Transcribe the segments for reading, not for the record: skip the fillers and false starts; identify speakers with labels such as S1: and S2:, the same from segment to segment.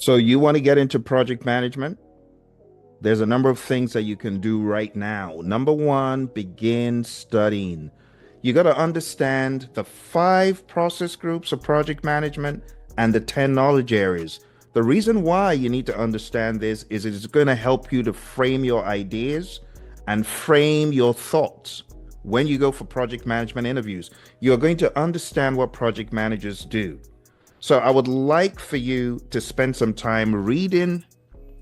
S1: So you want to get into project management? There's a number of things that you can do right now. Number one, begin studying. You got to understand the 5 process groups of project management and the 10 knowledge areas. The reason why you need to understand this is it's going to help you to frame your ideas and frame your thoughts when you go for project management interviews. You're going to understand what project managers do. So I would like for you to spend some time reading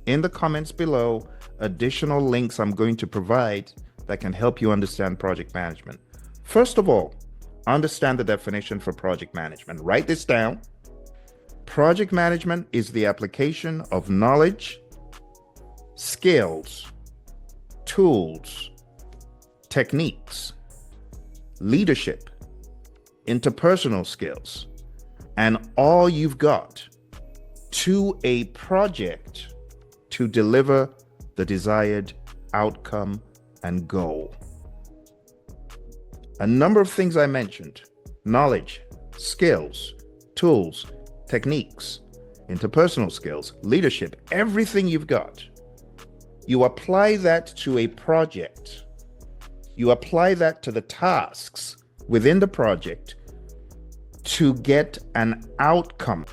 S1: in the comments below additional links I'm going to provide that can help you understand project management. First of all, understand the definition for project management. Write this down. Project management is the application of knowledge, skills, tools, techniques, leadership, interpersonal skills, and all you've got to a project to deliver the desired outcome and goal. A number of things I mentioned: knowledge, skills, tools, techniques, interpersonal skills, leadership, everything you've got. You apply that to a project. You apply that to the tasks within the project to get an outcome.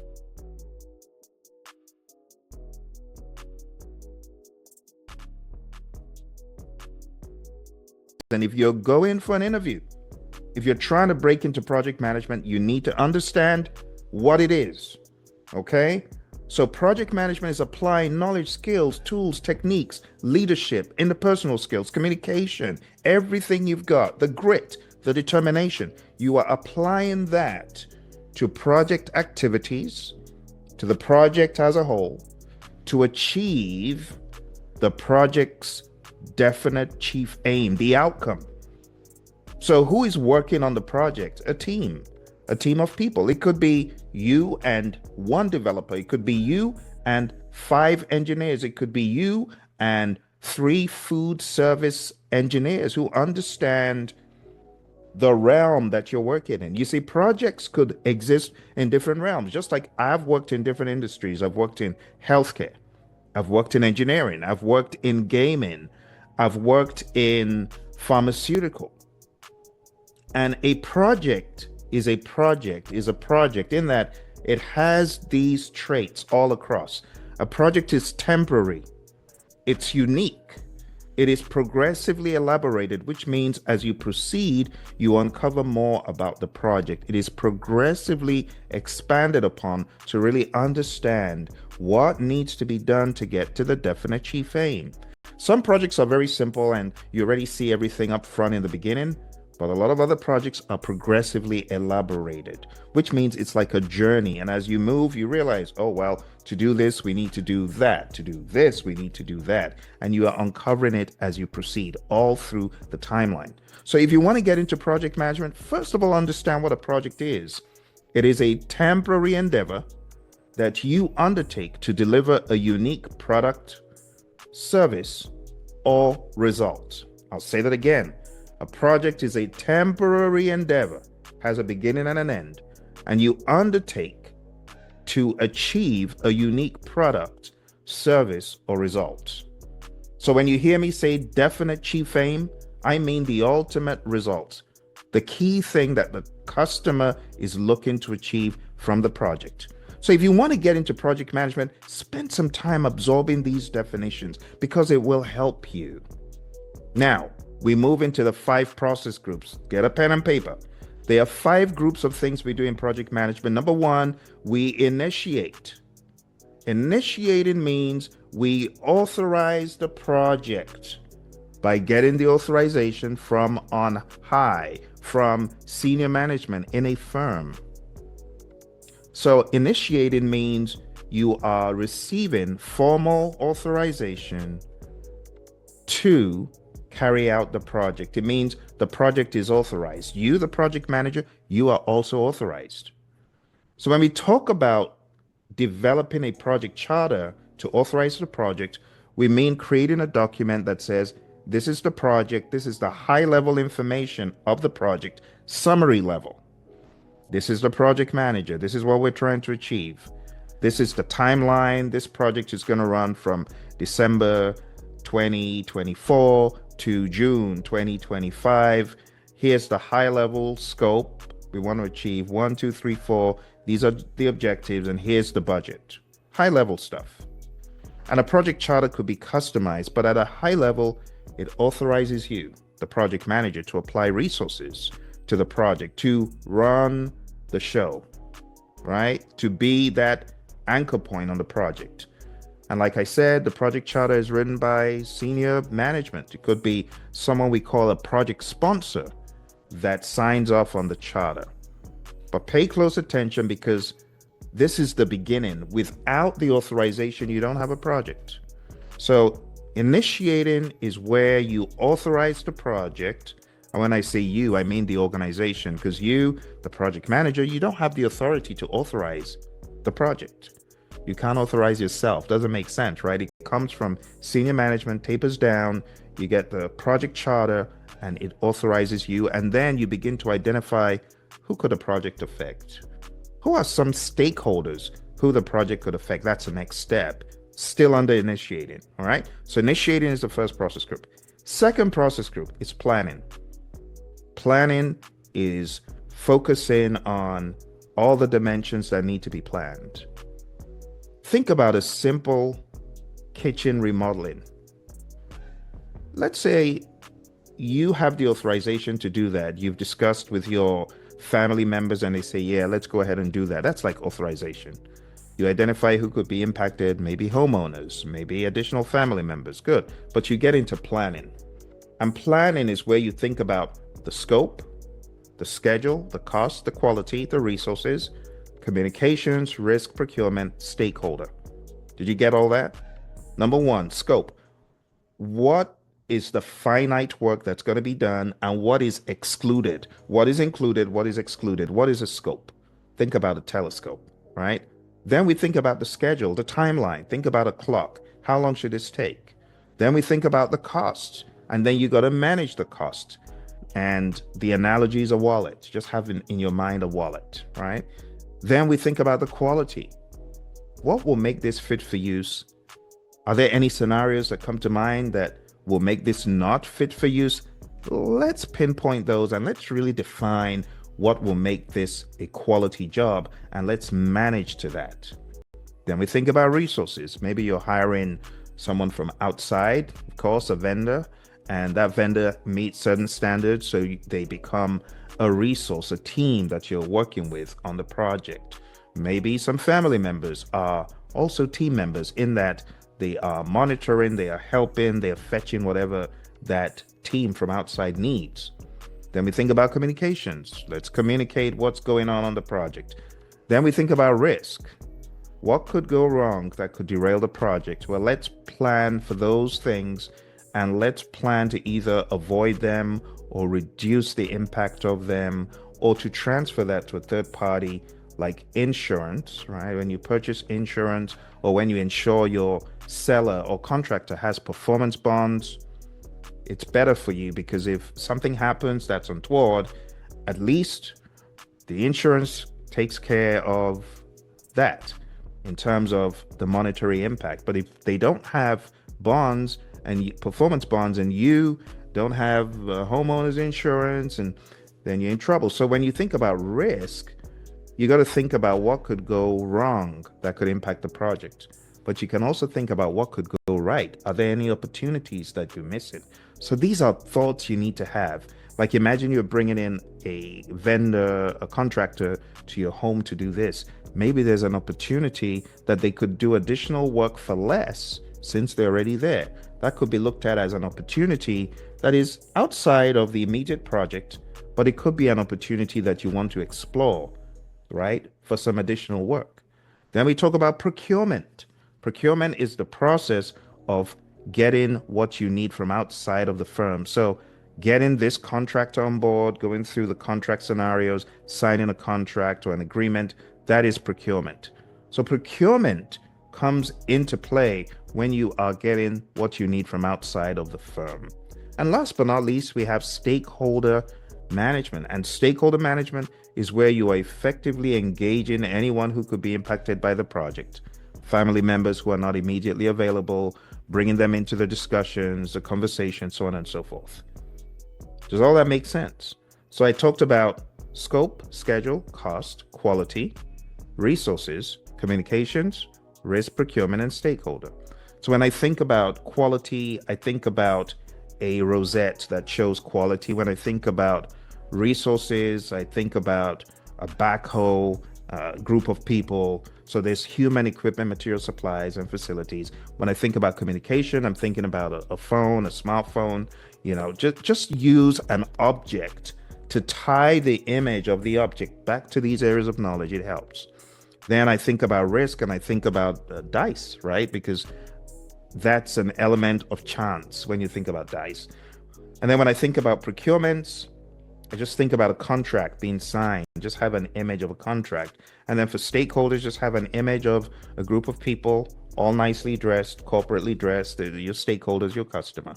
S1: And if you're going for an interview, if you're trying to break into project management, you need to understand what it is. Okay? So project management is applying knowledge, skills, tools, techniques, leadership, interpersonal skills, communication, everything you've got, the grit, the determination. You are applying that to project activities, to the project as a whole, to achieve the project's definite chief aim, the outcome. So who is working on the project? A team of people. It could be you and one developer. It could be you and 5 engineers. It could be you and 3 food service engineers who understand the realm that you're working in. You see, projects could exist in different realms. Just like I've worked in different industries. I've worked in healthcare. I've worked in engineering. I've worked in gaming. I've worked in pharmaceutical. And a project is a project in that it has these traits all across. A project is temporary. It's unique. It is progressively elaborated, which means as you proceed, you uncover more about the project. It is progressively expanded upon to really understand what needs to be done to get to the definite chief aim. Some projects are very simple and you already see everything up front in the beginning, but a lot of other projects are progressively elaborated, which means it's like a journey. And as you move, you realize, oh, well, to do this, we need to do that. To do this, we need to do that. And you are uncovering it as you proceed all through the timeline. So if you want to get into project management, first of all, understand what a project is. It is a temporary endeavor that you undertake to deliver a unique product, service, or result. I'll say that again. A project is a temporary endeavor, has a beginning and an end, and you undertake to achieve a unique product, service, or result. So when you hear me say definite chief aim, I mean the ultimate result, the key thing that the customer is looking to achieve from the project. So if you want to get into project management, spend some time absorbing these definitions because it will help you. Now, we move into the 5 process groups. Get a pen and paper. There are 5 groups of things we do in project management. Number 1, we initiate. Initiating means we authorize the project by getting the authorization from on high, from senior management in a firm. So initiating means you are receiving formal authorization to carry out the project. It means the project is authorized. You, the project manager, you are also authorized. So when we talk about developing a project charter to authorize the project, we mean creating a document that says, this is the project, this is the high-level information of the project, summary level. This is the project manager. This is what we're trying to achieve. This is the timeline. This project is going to run from December 2024 to June 2025. Here's the high level scope. We want to achieve 1, 2, 3, 4. These are the objectives, and here's the budget. High level stuff. And a project charter could be customized, but at a high level, it authorizes you, the project manager, to apply resources to the project, to run the show, right? To be that anchor point on the project. And like I said, the project charter is written by senior management. It could be someone we call a project sponsor that signs off on the charter. But pay close attention, because this is the beginning. Without the authorization, you don't have a project. So initiating is where you authorize the project. And when I say you, I mean the organization, because you, the project manager, you don't have the authority to authorize the project. You can't authorize yourself. Doesn't make sense, right? It comes from senior management, tapers down, you get the project charter, and it authorizes you. And then you begin to identify who could a project affect? Who are some stakeholders who the project could affect? That's the next step. Still under initiating, all right? So initiating is the first process group. Second process group is planning. Planning is focusing on all the dimensions that need to be planned. Think about a simple kitchen remodeling. Let's say you have the authorization to do that. You've discussed with your family members and they say, yeah, let's go ahead and do that. That's like authorization. You identify who could be impacted, maybe homeowners, maybe additional family members. Good. But you get into planning. And planning is where you think about the scope, the schedule, the cost, the quality, the resources, communications, risk, procurement, stakeholder. Did you get all that? Number one, scope. What is the finite work that's going to be done, and what is excluded? What is included? What is excluded? What is a scope? Think about a telescope, right? Then we think about the schedule, the timeline. Think about a clock. How long should this take? Then we think about the cost, and then you got to manage the cost. And the analogy is a wallet. Just have in your mind a wallet, right? Then we think about the quality. What will make this fit for use? Are there any scenarios that come to mind that will make this not fit for use? Let's pinpoint those and let's really define what will make this a quality job, and let's manage to that. Then we think about resources. Maybe you're hiring someone from outside, of course, a vendor, and that vendor meets certain standards, so they become a resource, a team that you're working with on the project. Maybe some family members are also team members in that they are monitoring, they are helping, they are fetching whatever that team from outside needs. Then we think about communications. Let's communicate what's going on the project. Then we think about risk. What could go wrong that could derail the project? Well, let's plan for those things, and let's plan to either avoid them or reduce the impact of them, or to transfer that to a third party, like insurance, right? When you purchase insurance, or when you insure your seller or contractor has performance bonds, it's better for you, because if something happens that's untoward, at least the insurance takes care of that in terms of the monetary impact. But if they don't have bonds and performance bonds, and you don't have homeowners insurance, and then you're in trouble. So when you think about risk, you got to think about what could go wrong that could impact the project. But you can also think about what could go right. Are there any opportunities that you're missing? So these are thoughts you need to have. Like, imagine you're bringing in a vendor, a contractor to your home to do this. Maybe there's an opportunity that they could do additional work for less since they're already there. That could be looked at as an opportunity that is outside of the immediate project, but it could be an opportunity that you want to explore, right, for some additional work. Then we talk about procurement. Procurement is the process of getting what you need from outside of the firm. So getting this contractor on board, going through the contract scenarios, signing a contract or an agreement, that is procurement. So procurement comes into play when you are getting what you need from outside of the firm. And last but not least, we have stakeholder management. And stakeholder management is where you are effectively engaging anyone who could be impacted by the project. Family members who are not immediately available, bringing them into the discussions, the conversation, so on and so forth. Does all that make sense? So I talked about scope, schedule, cost, quality, resources, communications, risk, procurement, and stakeholder. So when I think about quality, I think about a rosette that shows quality. When I think about resources, I think about a backhoe, group of people. So there's human equipment, material supplies, and facilities. When I think about communication, I'm thinking about a phone, a smartphone. Just use an object to tie the image of the object back to these areas of knowledge. It helps. Then I think about risk and I think about dice, right? Because that's an element of chance when you think about dice. And then when I think about procurements, I just think about a contract being signed, just have an image of a contract. And then for stakeholders, just have an image of a group of people, all nicely dressed, corporately dressed, your stakeholders, your customer.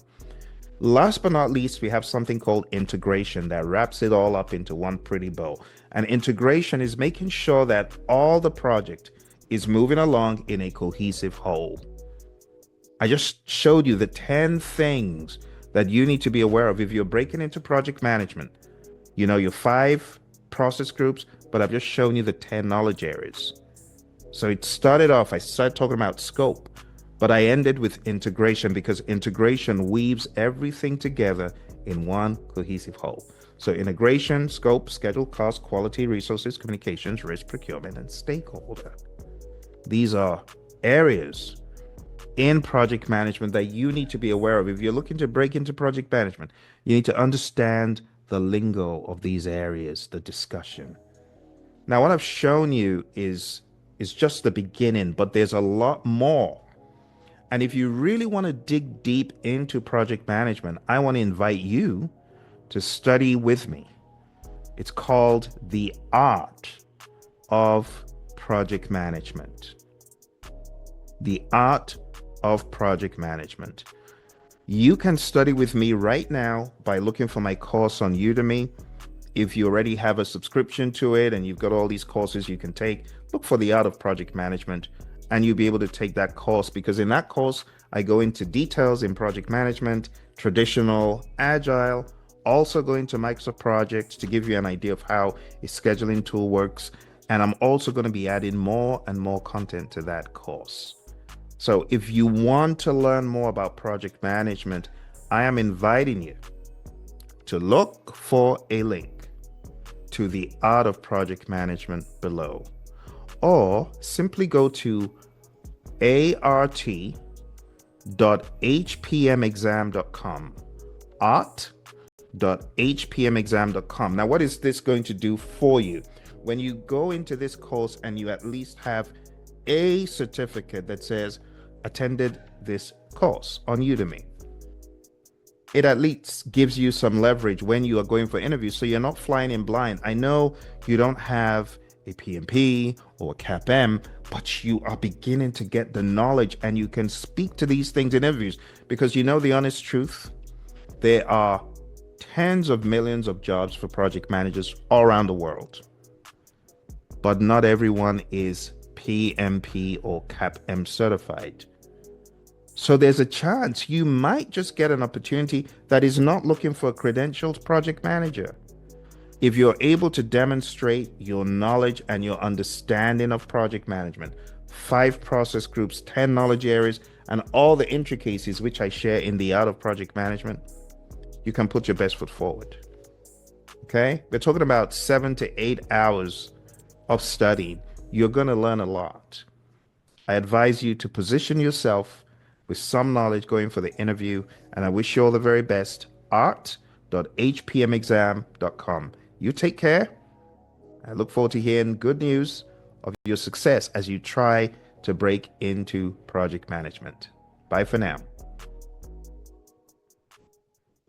S1: Last but not least, we have something called integration that wraps it all up into one pretty bow. And integration is making sure that all the project is moving along in a cohesive whole. I just showed you the 10 things that you need to be aware of if you're breaking into project management. Your 5 process groups, but I've just shown you the 10 knowledge areas. So I started talking about scope, but I ended with integration because integration weaves everything together in one cohesive whole. So integration, scope, schedule, cost, quality, resources, communications, risk, procurement, and stakeholder. These are areas in project management that you need to be aware of. If you're looking to break into project management, you need to understand the lingo of these areas, the discussion. Now, what I've shown you is just the beginning, but there's a lot more. And if you really want to dig deep into project management, I want to invite you to study with me. It's called The Art of Project Management. The Art of Project Management. You can study with me right now by looking for my course on Udemy. If you already have a subscription to it and you've got all these courses you can take, look for The Art of Project Management and you'll be able to take that course, because in that course, I go into details in project management, traditional, agile, also go into Microsoft Projects to give you an idea of how a scheduling tool works. And I'm also going to be adding more and more content to that course. So if you want to learn more about project management, I am inviting you to look for a link to The Art of Project Management below, or simply go to art.hpmexam.com, art.hpmexam.com. Now, what is this going to do for you? When you go into this course and you at least have a certificate that says attended this course on Udemy, it at least gives you some leverage when you are going for interviews, so you're not flying in blind. I know you don't have a PMP or a CAPM, but you are beginning to get the knowledge and you can speak to these things in interviews, because the honest truth, there are tens of millions of jobs for project managers all around the world, but not everyone is PMP or CAPM certified. So there's a chance you might just get an opportunity that is not looking for a credentialed project manager. If you're able to demonstrate your knowledge and your understanding of project management, 5 process groups, 10 knowledge areas, and all the intricacies which I share in The Art of Project Management, you can put your best foot forward. Okay? We're talking about 7 to 8 hours of study. You're going to learn a lot. I advise you to position yourself with some knowledge going for the interview, and I wish you all the very best. art.hpmexam.com. You take care. I look forward to hearing good news of your success as you try to break into project management. Bye for now.